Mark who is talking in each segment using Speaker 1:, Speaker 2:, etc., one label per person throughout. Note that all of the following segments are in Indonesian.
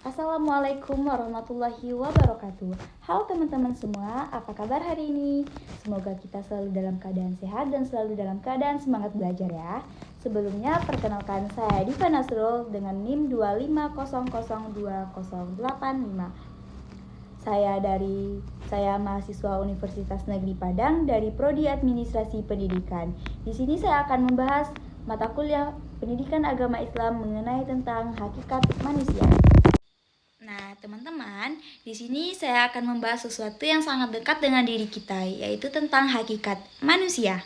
Speaker 1: Assalamualaikum warahmatullahi wabarakatuh. Halo teman-teman semua, apa kabar hari ini? Semoga kita selalu dalam keadaan sehat dan selalu dalam keadaan semangat belajar ya. Sebelumnya perkenalkan saya Diva Nasrul dengan NIM 250020085. Saya mahasiswa Universitas Negeri Padang dari Prodi Administrasi Pendidikan. Di sini saya akan membahas mata kuliah Pendidikan Agama Islam mengenai tentang hakikat manusia. Nah, teman-teman, di sini saya akan membahas sesuatu yang sangat dekat dengan diri kita, yaitu tentang hakikat manusia.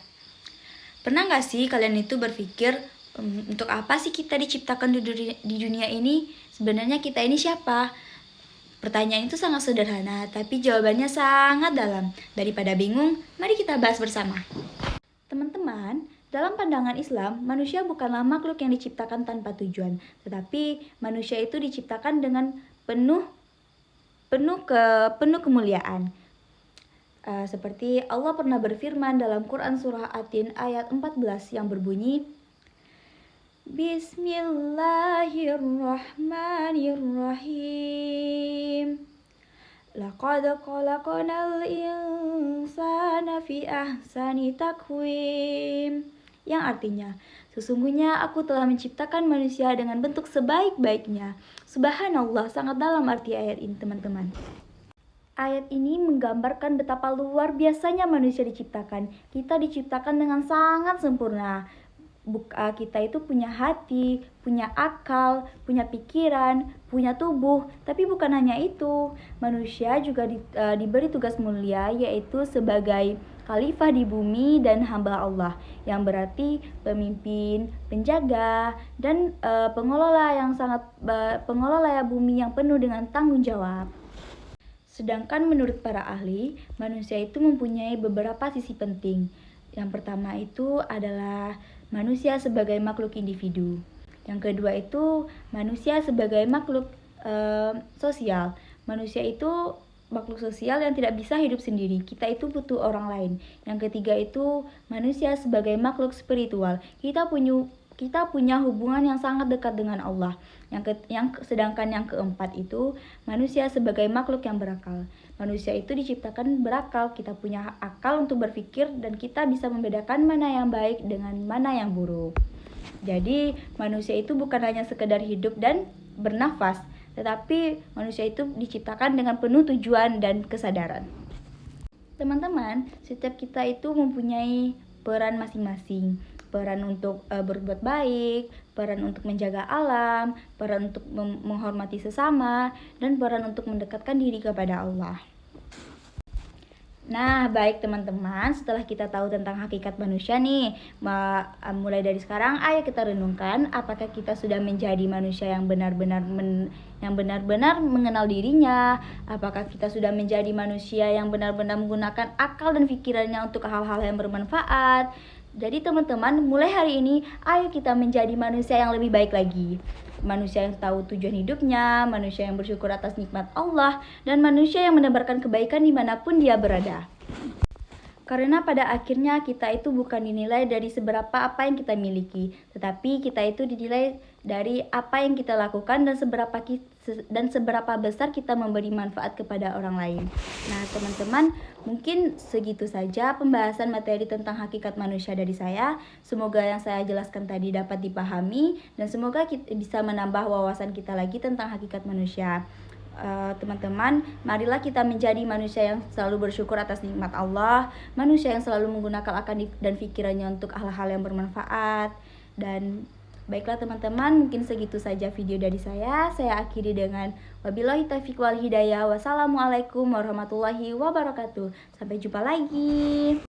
Speaker 1: Pernah nggak sih kalian itu berpikir, untuk apa sih kita diciptakan di dunia ini? Sebenarnya kita ini siapa? Pertanyaan itu sangat sederhana, tapi jawabannya sangat dalam. Daripada bingung, mari kita bahas bersama. Teman-teman, dalam pandangan Islam, manusia bukanlah makhluk yang diciptakan tanpa tujuan, tetapi manusia itu diciptakan dengan penuh kemuliaan. Seperti Allah pernah berfirman dalam Quran surah At-Tin ayat 14 yang berbunyi, Bismillahirrahmanirrahim. Laqad khalaqnal insana fi ahsani taqwim. Yang artinya, sesungguhnya aku telah menciptakan manusia dengan bentuk sebaik-baiknya. Subhanallah, sangat dalam arti ayat ini, teman-teman. Ayat ini menggambarkan betapa luar biasanya manusia diciptakan. Kita diciptakan dengan sangat sempurna. Kita itu punya hati, punya akal, punya pikiran, punya tubuh. Tapi bukan hanya itu, manusia juga diberi tugas mulia, yaitu sebagai khalifah di bumi dan hamba Allah, yang berarti pemimpin, penjaga, dan pengelola bumi yang penuh dengan tanggung jawab. Sedangkan menurut para ahli, manusia itu mempunyai beberapa sisi penting. Yang pertama itu adalah manusia sebagai makhluk individu. Yang kedua itu manusia sebagai makhluk sosial. Manusia itu makhluk sosial yang tidak bisa hidup sendiri. Kita itu butuh orang lain. Yang ketiga itu manusia sebagai makhluk spiritual. Kita punya hubungan yang sangat dekat dengan Allah. Sedangkan yang keempat itu manusia sebagai makhluk yang berakal. Manusia itu diciptakan berakal, kita punya akal untuk berpikir dan kita bisa membedakan mana yang baik dengan mana yang buruk. Jadi manusia itu bukan hanya sekedar hidup dan bernafas, tetapi manusia itu diciptakan dengan penuh tujuan dan kesadaran. Teman-teman, setiap kita itu mempunyai peran masing-masing. Peran untuk berbuat baik, peran untuk menjaga alam, peran untuk menghormati sesama, dan peran untuk mendekatkan diri kepada Allah. Nah, baik teman-teman, setelah kita tahu tentang hakikat manusia nih, mulai dari sekarang ayo kita renungkan apakah kita sudah menjadi manusia yang benar-benar mengenal dirinya, apakah kita sudah menjadi manusia yang benar-benar menggunakan akal dan pikirannya untuk hal-hal yang bermanfaat. Jadi teman-teman, mulai hari ini ayo kita menjadi manusia yang lebih baik lagi. Manusia yang tahu tujuan hidupnya, manusia yang bersyukur atas nikmat Allah, dan manusia yang menebarkan kebaikan dimanapun dia berada. Karena pada akhirnya kita itu bukan dinilai dari seberapa apa yang kita miliki, tetapi kita itu dinilai dari apa yang kita lakukan dan seberapa besar kita memberi manfaat kepada orang lain. Nah teman-teman, mungkin segitu saja pembahasan materi tentang hakikat manusia dari saya. Semoga yang saya jelaskan tadi dapat dipahami dan semoga kita bisa menambah wawasan kita lagi tentang hakikat manusia. Teman-teman, marilah kita menjadi manusia yang selalu bersyukur atas nikmat Allah, manusia yang selalu menggunakan akal dan pikirannya untuk hal-hal yang bermanfaat. Dan baiklah teman-teman, mungkin segitu saja video dari saya. Saya akhiri dengan wabillahi taufiq wal hidayah. Wassalamualaikum warahmatullahi wabarakatuh. Sampai jumpa lagi.